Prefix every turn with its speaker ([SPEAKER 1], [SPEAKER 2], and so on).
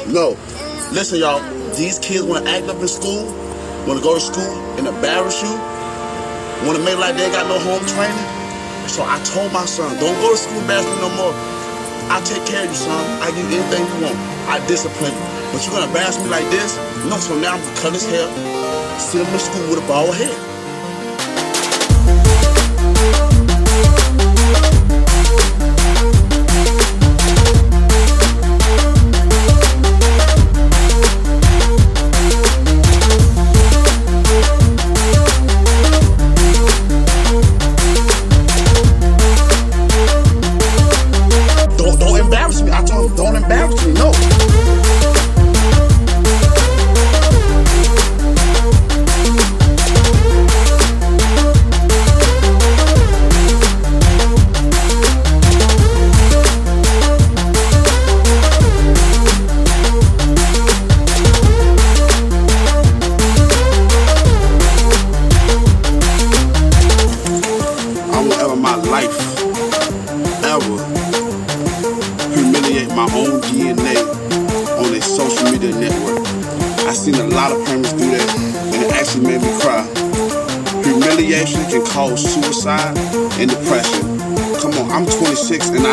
[SPEAKER 1] No. Listen, y'all. These kids want to act up in school, want to go to school and embarrass you, want to make like they got no home training. So I told my son, don't go to school embarrass me no more. I take care of you, son. I give you anything you want. I discipline you. But you're going to embarrass me like this? No, so now I'm going to cut his hair, send him to school with a bald head. Don't embarrass me. I told him, don't embarrass me. No. I won't ever in my life ever humiliate my own DNA on a social media network. I seen a lot of parents do that, and it actually made me cry. Humiliation can cause suicide and depression. Come on, I'm 26 and